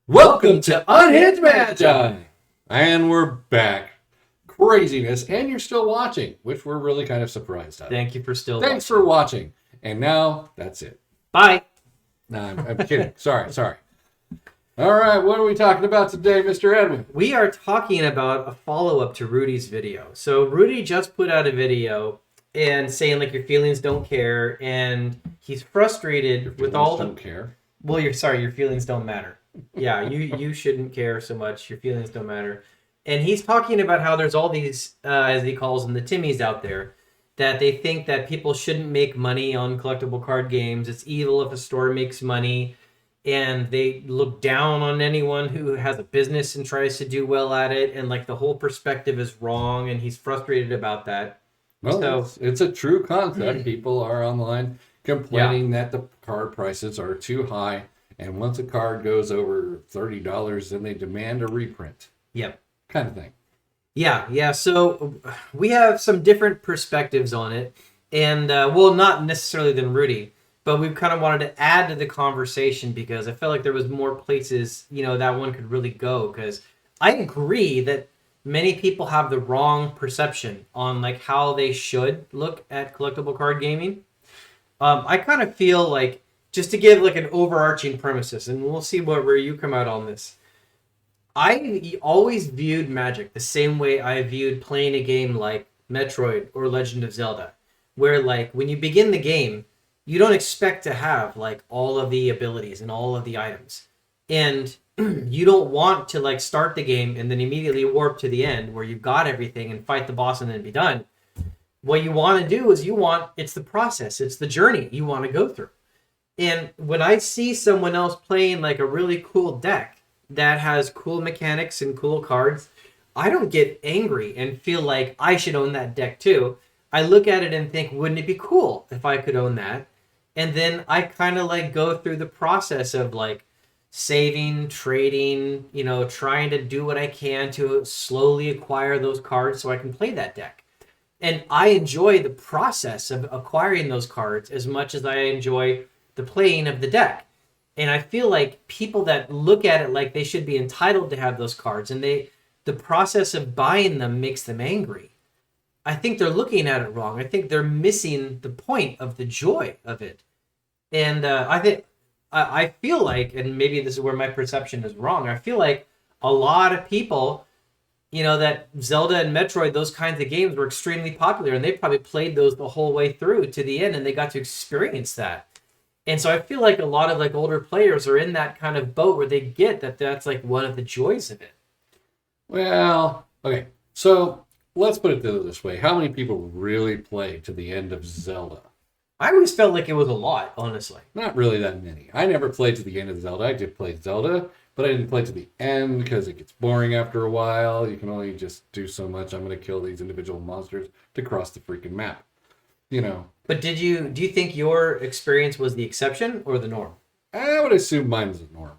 Welcome to Unhinged Magi! And we're back. Craziness, and you're still watching, which we're really kind of surprised at. Thank you for still Thanks for watching. And now, that's it. Bye. No, I'm kidding. Sorry. All right, what are we talking about today, Mr. Edwin? We are talking about a follow-up to Rudy's video. So Rudy just put out a video and saying like your feelings don't care, and he's frustrated with all the... Don't care. Well, your feelings don't matter. Yeah, you shouldn't care so much. Your feelings don't matter. And he's talking about how there's all these, as he calls them, the Timmies out there, that they think that people shouldn't make money on collectible card games. It's evil if a store makes money. And they look down on anyone who has a business and tries to do well at it. And like the whole perspective is wrong. And he's frustrated about that. Well, so, it's a true concept. People are online complaining that the card prices are too high. And once a card goes over $30, then they demand a reprint. Yep. Kind of thing. Yeah. So we have some different perspectives on it. And, well, not necessarily than Rudy. But we kind of wanted to add to the conversation because I felt like there was more places, that one could really go. Because I agree that many people have the wrong perception on like how they should look at collectible card gaming. I kind of feel like, just to give like an overarching premises, and we'll see where you come out on this. I always viewed Magic the same way I viewed playing a game like Metroid or Legend of Zelda, where like when you begin the game, you don't expect to have like all of the abilities and all of the items. And you don't want to like start the game and then immediately warp to the end where you've got everything and fight the boss and then be done. What you want to do is it's the process. It's the journey you want to go through. And when I see someone else playing like a really cool deck that has cool mechanics and cool cards, I don't get angry and feel like I should own that deck too. I look at it and think, wouldn't it be cool if I could own that? And then I kind of like go through the process of like saving, trading, trying to do what I can to slowly acquire those cards so I can play that deck. And I enjoy the process of acquiring those cards as much as I enjoy the playing of the deck. And I feel like people that look at it like they should be entitled to have those cards and the process of buying them makes them angry. I think they're looking at it wrong. I think they're missing the point of the joy of it. And I feel like, and maybe this is where my perception is wrong, I feel like a lot of people, that Zelda and Metroid, those kinds of games were extremely popular, and they probably played those the whole way through to the end, and they got to experience that. And so I feel like a lot of like older players are in that kind of boat where they get that that's like one of the joys of it. Well, okay. So let's put it this way. How many people really play to the end of Zelda? I always felt like it was a lot, honestly. Not really that many. I never played to the end of Zelda. I did play Zelda, but I didn't play to the end because it gets boring after a while. You can only just do so much. I'm going to kill these individual monsters to cross the freaking map. But do you think your experience was the exception or the norm? I would assume mine was the norm.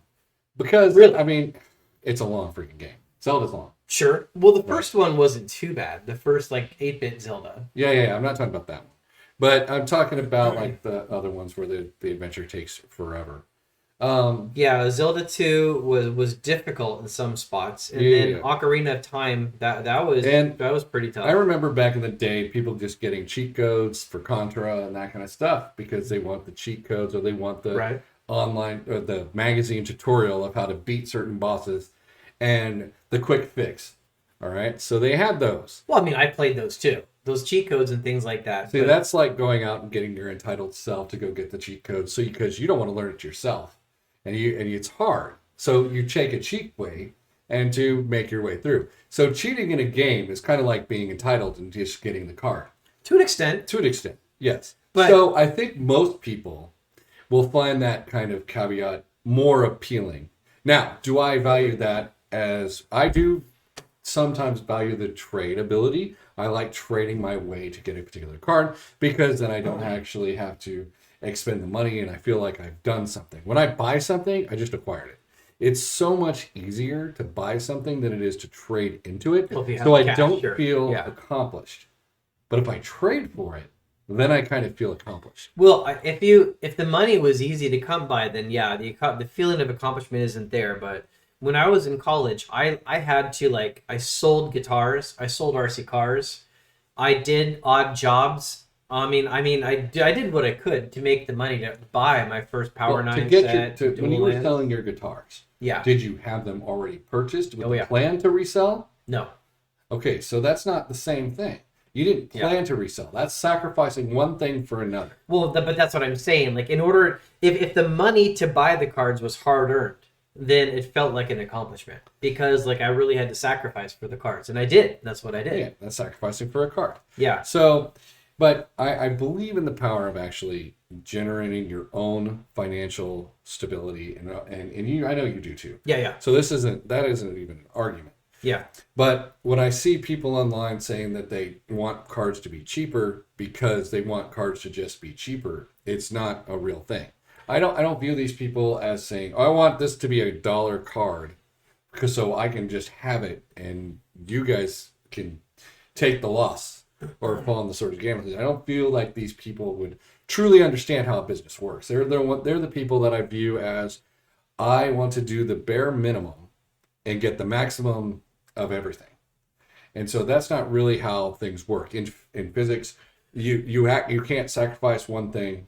Because, really? I mean, it's a long freaking game. Zelda's long. Sure. Well, the first one wasn't too bad. The first, 8-bit Zelda. Yeah. I'm not talking about that one. But I'm talking about, the other ones where the adventure takes forever. Yeah, Zelda 2 was difficult in some spots. And then Ocarina of Time, that was pretty tough. I remember back in the day, people just getting cheat codes for Contra and that kind of stuff because they want the cheat codes or they want the online or the magazine tutorial of how to beat certain bosses and the quick fix. All right, so they had those. Well, I mean, I played those too. Those cheat codes and things like that. See, that's like going out and getting your entitled self to go get the cheat codes because you don't want to learn it yourself. And it's hard. So you take a cheat way and to make your way through. So cheating in a game is kind of like being entitled and just getting the card. To an extent. To an extent, yes. So I think most people will find that kind of caveat more appealing. Now, do I value that as I do sometimes value the trade ability? I like trading my way to get a particular card because then I don't actually have to expend the money and I feel like I've done something. When I buy something, I just acquired it. It's so much easier to buy something than it is to trade into it. So I don't feel accomplished. But if I trade for it, then I kind of feel accomplished. Well, if the money was easy to come by, then yeah, the feeling of accomplishment isn't there. But when I was in college, I had to like I sold guitars, I sold RC cars, I did odd jobs. I did what I could to make the money to buy my first Power Well, to 9 get set. when you were Dual selling your guitars, Yeah. did you have them already purchased with Oh, a yeah. plan to resell? No. Okay, so that's not the same thing. You didn't plan to resell. That's sacrificing one thing for another. Well, but that's what I'm saying. Like, in order, if the money to buy the cards was hard earned, then it felt like an accomplishment because, like, I really had to sacrifice for the cards, and I did. That's what I did. Yeah, that's sacrificing for a card. Yeah. So, but I believe in the power of actually generating your own financial stability, and you, I know you do too. Yeah, yeah. So that isn't even an argument. Yeah. But when I see people online saying that they want cards to be cheaper because they want cards to just be cheaper, it's not a real thing. I don't view these people as saying, oh, I want this to be $1 card because so I can just have it and you guys can take the loss or fall in the sort of gambling. I don't feel like these people would truly understand how a business works. They're the people that I view as I want to do the bare minimum and get the maximum of everything. And so that's not really how things work. In physics, you can't sacrifice one thing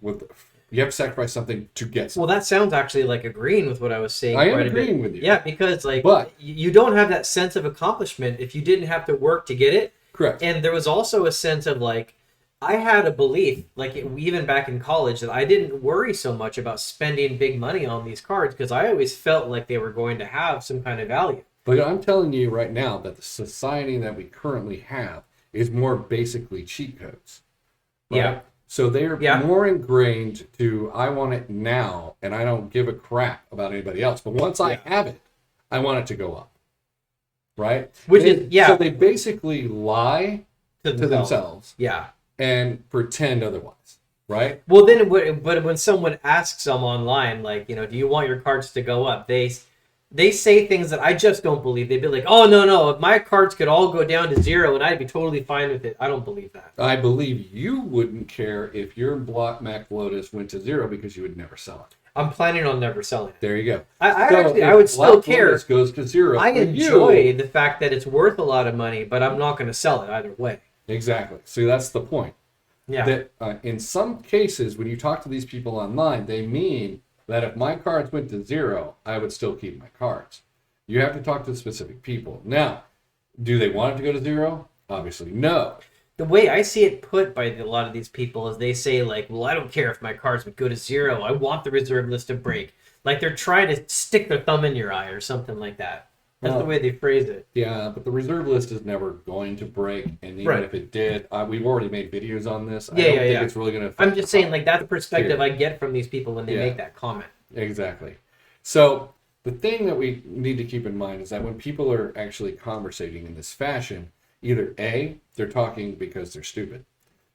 you have to sacrifice something to get something. Well, that sounds actually like agreeing with what I was saying. I am agreeing with you. Yeah, because like But you don't have that sense of accomplishment if you didn't have to work to get it. Correct. And there was also a sense of like I had a belief, like even back in college, that I didn't worry so much about spending big money on these cards because I always felt like they were going to have some kind of value. But I'm telling you right now that the society that we currently have is more basically cheat codes. Right? Yeah. So they're more ingrained to, I want it now, and I don't give a crap about anybody else. But once I have it, I want it to go up. Right? So they basically lie to themselves. Yeah. And pretend otherwise. Right? Well, then, but when someone asks them online, like, do you want your cards to go up? They say things that I just don't believe. They'd be like, oh, no, if my cards could all go down to 0 and I'd be totally fine with it. I don't believe that. I believe you wouldn't care if your Block Mac Lotus went to 0 because you would never sell it. I'm planning on never selling it. There you go. I would still care. Lotus goes to 0. I enjoy the fact that it's worth a lot of money, but I'm not going to sell it either way. Exactly. See, that's the point. Yeah. That in some cases, when you talk to these people online, they mean that if my cards went to 0, I would still keep my cards. You have to talk to specific people. Now, do they want it to go to 0? Obviously, no. The way I see it put by a lot of these people is they say, like, well, I don't care if my cards would go to 0. I want the reserve list to break. Like they're trying to stick their thumb in your eye or something like that. That's the way they phrase it. Yeah, but the reserve list is never going to break, and even if it did, we've already made videos on this. I don't think it's really going to affect I'm just saying, like, that's the perspective I get from these people when they make that comment. Exactly. So the thing that we need to keep in mind is that when people are actually conversating in this fashion, either A, they're talking because they're stupid.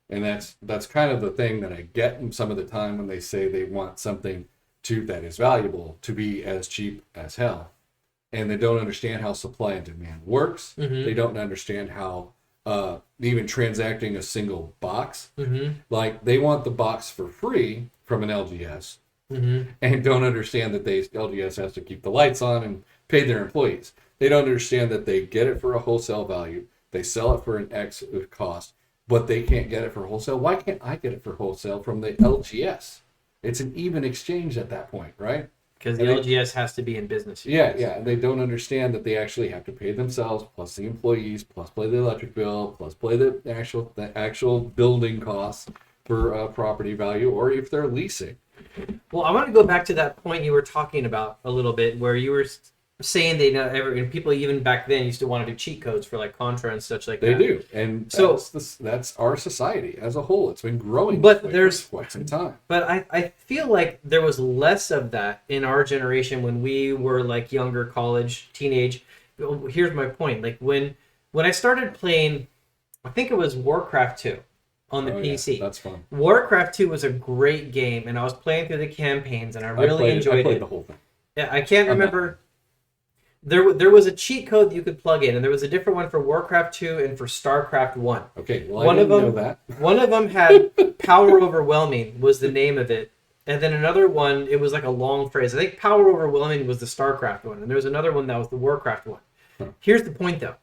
And that's kind of the thing that I get some of the time when they say they want something that is valuable to be as cheap as hell. And they don't understand how supply and demand works. Mm-hmm. They don't understand how even transacting a single box, like they want the box for free from an LGS, and don't understand that LGS has to keep the lights on and pay their employees. They don't understand that they get it for a wholesale value, they sell it for an X cost, but they can't get it for wholesale. Why can't I get it for wholesale from the LGS? It's an even exchange at that point, right? Because the LGS has to be in business. Yeah. They don't understand that they actually have to pay themselves, plus the employees, plus pay the electric bill, plus pay the actual building costs for property value, or if they're leasing. Well, I want to go back to that point you were talking about a little bit, where you were saying and people even back then used to want to do cheat codes for like Contra and such like that. They do, and so that's our society as a whole. It's been growing, but there's for quite some time. But I feel like there was less of that in our generation when we were like younger, college, teenage. Here's my point: like when I started playing, I think it was Warcraft 2 on the PC. That's fun. Warcraft 2 was a great game, and I was playing through the campaigns, and I really enjoyed it. I played the whole thing. Yeah, I can't remember. There was a cheat code that you could plug in, and there was a different one for Warcraft 2 and for StarCraft 1. Okay, well, I didn't know that. One of them had Power Overwhelming was the name of it. And then another one, it was like a long phrase. I think Power Overwhelming was the StarCraft one. And there was another one that was the Warcraft one. Here's the point, though.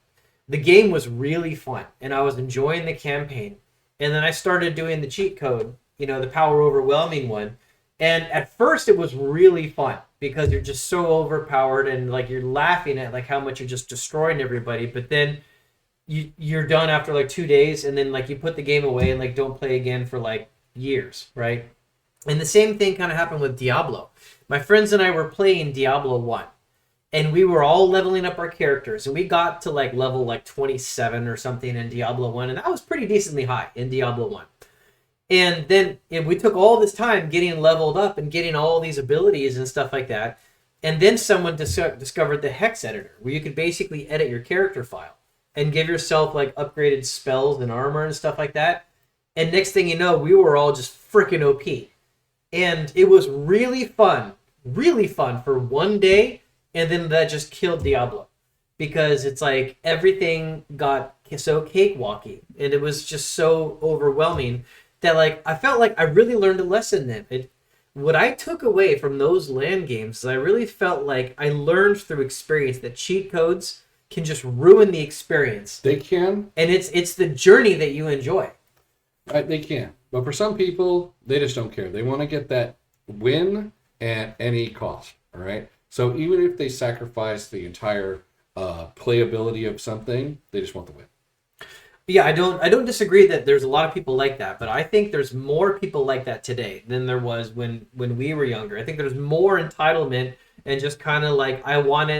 The game was really fun, and I was enjoying the campaign. And then I started doing the cheat code, the Power Overwhelming one. And at first, it was really fun because you're just so overpowered and like you're laughing at like how much you're just destroying everybody. But then you're done after like 2 days, and then like you put the game away and like don't play again for like years, right? And the same thing kind of happened with Diablo. My friends and I were playing Diablo 1, and we were all leveling up our characters, and we got to like level like 27 or something in Diablo 1, and that was pretty decently high in Diablo 1. And then we took all this time getting leveled up and getting all these abilities and stuff like that. And then someone discovered the Hex editor, where you could basically edit your character file and give yourself like upgraded spells and armor and stuff like that. And next thing you know, we were all just freaking OP. And it was really fun for one day. And then that just killed Diablo, because it's like everything got so cakewalky and it was just so overwhelming that like I felt like I really learned a lesson then. What I took away from those LAN games is I really felt like I learned through experience that cheat codes can just ruin the experience. They can. And it's the journey that you enjoy. They can. But for some people, they just don't care. They want to get that win at any cost, all right? So even if they sacrifice the entire playability of something, they just want the win. Yeah, I don't disagree that there's a lot of people like that, but I think there's more people like that today than there was when we were younger. I think there's more entitlement and just kind of like, I want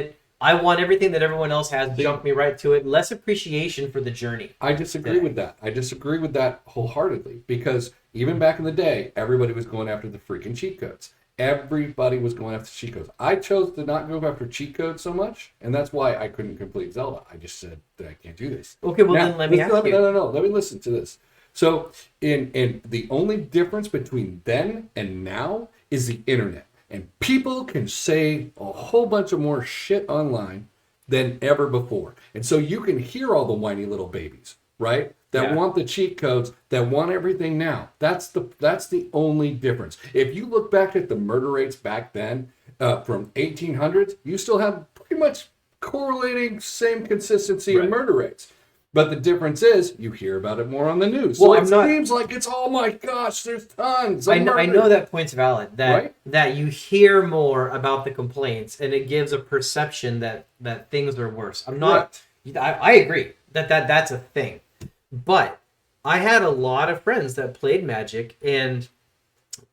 everything that everyone else has, jump me right to it. Less appreciation for the journey. I disagree with that. I disagree with that wholeheartedly, because even back in the day, everybody was going after the freaking cheat codes. Everybody was going after cheat codes. I chose to not go after cheat codes so much, and that's why I couldn't complete Zelda. I just said that I can't do this. Okay, well then let me ask you. No. Let me listen to this. So, in the only difference between then and now is the internet. And people can say a whole bunch of more shit online than ever before. And so you can hear all the whiny little babies, right? That want the cheat codes, that want everything now. That's the only difference. If you look back at the murder rates back then, from 1800s, you still have pretty much correlating same consistency of murder rates. But the difference is you hear about it more on the news. Well, so seems like it's, oh my gosh, there's tons of I know that point's valid. That you hear more about the complaints, and it gives a perception that things are worse. I agree that's a thing. But I had a lot of friends that played Magic, and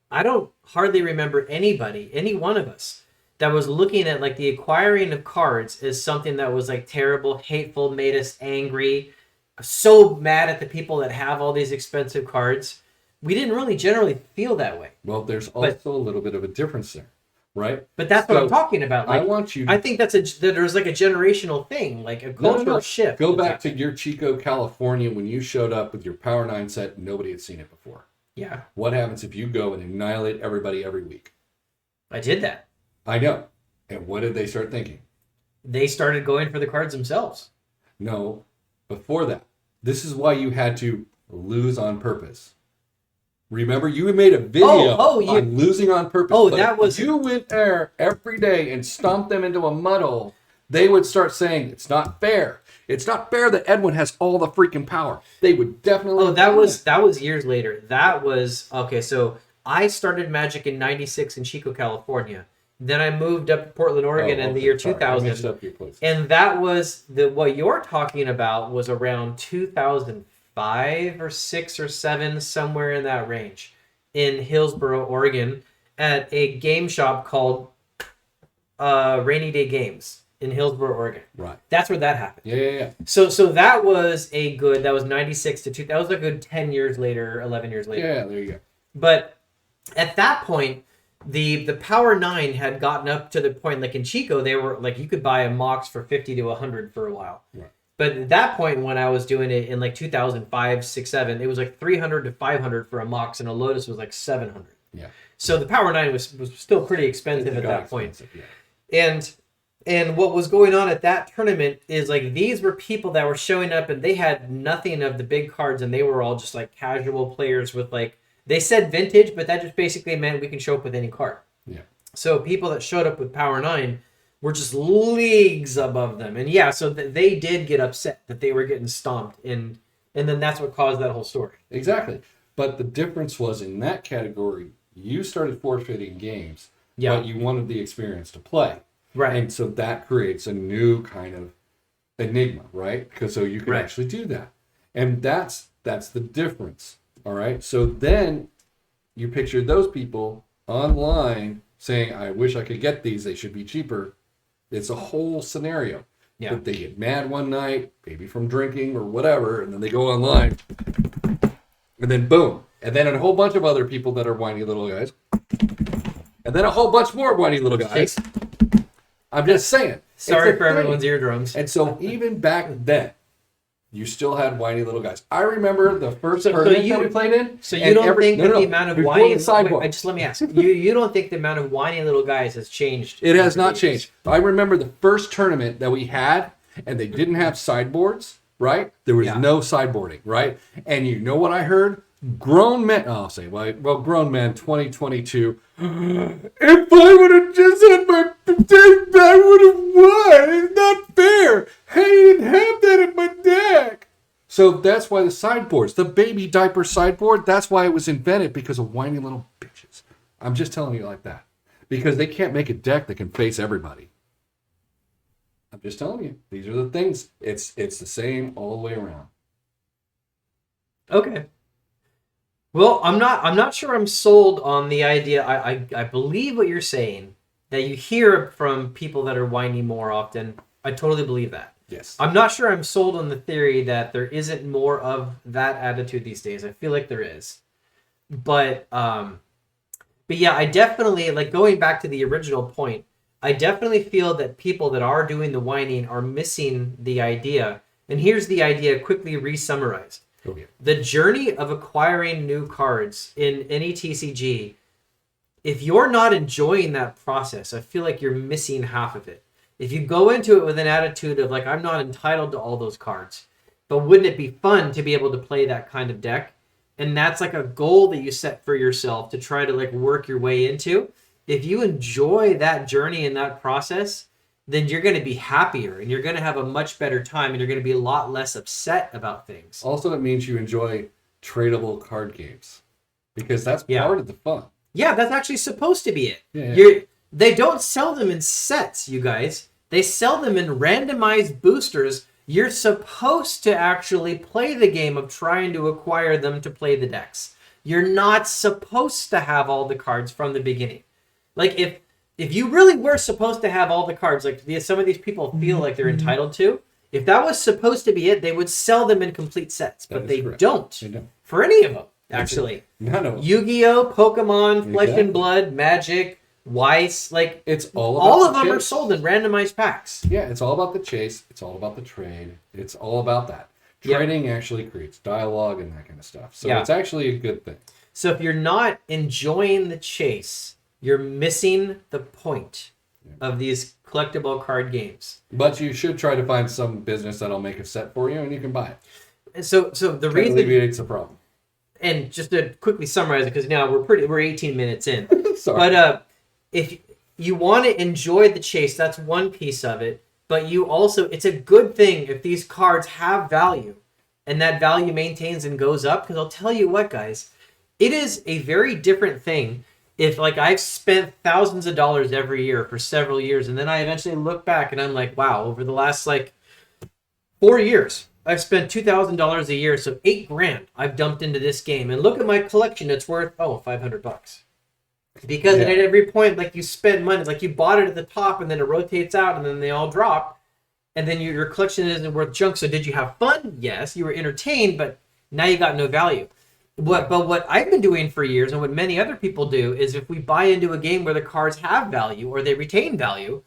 I don't hardly remember any one of us, that was looking at like the acquiring of cards as something that was like terrible, hateful, made us angry, so mad at the people that have all these expensive cards. We didn't really generally feel that way. Well, there's also a little bit of a difference there, right? But that's what I'm talking about. Like, I think that there's like a generational thing, like a cultural shift. Go back to your Chico, California, when you showed up with your Power 9 set, nobody had seen it before. Yeah. What happens if you go and annihilate everybody every week? I did that. I know. And what did they start thinking? They started going for the cards themselves. No, before that. This is why you had to lose on purpose. Remember, you made a video on losing on purpose. Oh, but that was... If you went there every day and stomped them into a mud hole, they would start saying, it's not fair. It's not fair that Edwin has all the freaking power. They would definitely... Oh, that was years later. That was... Okay, so I started Magic in 96 in Chico, California. Then I moved up to Portland, Oregon in the year 2000. And that was what you're talking about was around 2005 or 6 or 7, somewhere in that range, in Hillsboro, Oregon, at a game shop called Rainy Day Games in Hillsboro, Oregon. Right. That's where that happened. Yeah. So that was that was 96 to 2000. That was a good 10 years later, 11 years later. Yeah, there you go. But at that point, the Power 9 had gotten up to the point, like in Chico, they were like, you could buy a Mox for 50 to 100 for a while. Right. But at that point, when I was doing it in like 2005, 6, 7, it was like 300 to 500 for a Mox, and a Lotus was like 700. Yeah. So the Power 9 was still pretty expensive at that point. Yeah. And And what was going on at that tournament is like these were people that were showing up and they had nothing of the big cards and they were all just like casual players with like, they said vintage, but that just basically meant we can show up with any card. Yeah. So people that showed up with Power 9 were just leagues above them. And yeah, so they did get upset that they were getting stomped. And then that's what caused that whole story. Exactly. But the difference was in that category, you started forfeiting games, but you wanted the experience to play. Right. And so that creates a new kind of enigma, right? Because so you can actually do that. And that's the difference. All right. So then you picture those people online saying, I wish I could get these, they should be cheaper. It's a whole scenario. Yeah. That they get mad one night, maybe from drinking or whatever, and then they go online. And then boom. And then a whole bunch of other people that are whiny little guys. And then a whole bunch more whiny little guys. I'm just saying. Sorry for everyone's eardrums. And so even back then, you still had whiny little guys. I remember the first tournament that we played in. So you don't think that the amount of whiny... Wait, just let me ask. You don't think the amount of whiny little guys has changed? It has not changed. I remember the first tournament that we had, and they didn't have sideboards, right? There was no sideboarding, right? And you know what I heard? Grown men, I'll say, well, grown men, 2022. If I would have just had my deck, I would have won. It's not fair. Hey, you didn't have that in my deck. So that's why the sideboards, the baby diaper sideboard, that's why it was invented, because of whiny little bitches. I'm just telling you like that. Because they can't make a deck that can face everybody. I'm just telling you. These are the things. It's the same all the way around. Okay. Well, I'm not sure I'm sold on the idea. I believe what you're saying, that you hear from people that are whiny more often. I totally believe that. Yes. I'm not sure I'm sold on the theory that there isn't more of that attitude these days. I feel like there is. But yeah, I definitely, like, going back to the original point, I definitely feel that people that are doing the whining are missing the idea. And here's the idea, quickly re-summarized. Okay. The journey of acquiring new cards in any TCG, if you're not enjoying that process, I feel like you're missing half of it. If you go into it with an attitude of like, I'm not entitled to all those cards, but wouldn't it be fun to be able to play that kind of deck? And that's like a goal that you set for yourself to try to like work your way into. If you enjoy that journey and that process, then you're going to be happier and you're going to have a much better time and you're going to be a lot less upset about things. Also, it means you enjoy tradable card games because that's part of the fun. Yeah, that's actually supposed to be it. Yeah. They don't sell them in sets, you guys. They sell them in randomized boosters. You're supposed to actually play the game of trying to acquire them to play the decks. You're not supposed to have all the cards from the beginning. Like, if you really were supposed to have all the cards, like some of these people feel like they're entitled to, if that was supposed to be it, they would sell them in complete sets. But they don't. They don't. For any of them, actually. No. Yu-Gi-Oh!, Pokemon, Flesh and Blood, Magic, Weiss, like, it's all of them are sold in randomized packs. Yeah, it's all about the chase. It's all about the trade. It's all about that. Trading actually creates dialogue and that kind of stuff. So it's actually a good thing. So if you're not enjoying the chase, you're missing the point of these collectible card games. But you should try to find some business that'll make a set for you and you can buy it. And so the reason alleviates the problem. And just to quickly summarize it, because now we're 18 minutes in. Sorry. But if you want to enjoy the chase, that's one piece of it. But you also, it's a good thing if these cards have value and that value maintains and goes up. Because I'll tell you what, guys, it is a very different thing. If, like, I've spent thousands of dollars every year for several years, and then I eventually look back and I'm like, wow, over the last, like, 4 years, I've spent $2,000 a year, so $8,000 I've dumped into this game. And look at my collection, it's worth, $500. Because at every point, like, you spend money, like, you bought it at the top, and then it rotates out, and then they all drop, and then your collection isn't worth junk. So did you have fun? Yes, you were entertained, but now you got no value. But what I've been doing for years, and what many other people do, is if we buy into a game where the cards have value or they retain value,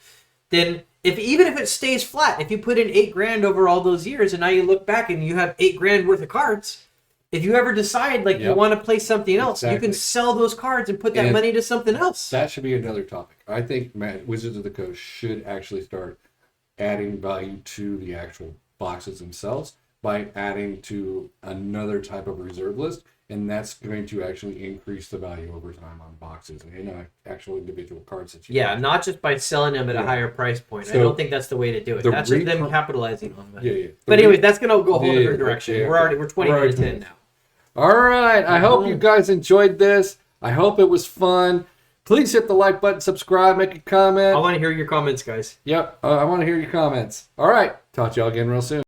then even if it stays flat, if you put in $8,000 over all those years, and now you look back and you have $8,000 worth of cards, if you ever decide you want to play something else, you can sell those cards and put that money to something else. That should be another topic. I think Wizards of the Coast should actually start adding value to the actual boxes themselves by adding to another type of reserve list, and that's going to actually increase the value over time on boxes and actual individual cards that you Yeah, not just by selling them at a higher price point. I don't think that's the way to do it. That's just them capitalizing on it. Yeah. But anyway, that's gonna go a whole different direction. We're 20 minutes in now. All right. I hope you guys enjoyed this. I hope it was fun. Please hit the like button, subscribe, make a comment. I want to hear your comments, guys. Yep. I want to hear your comments. All right. Talk to y'all again real soon.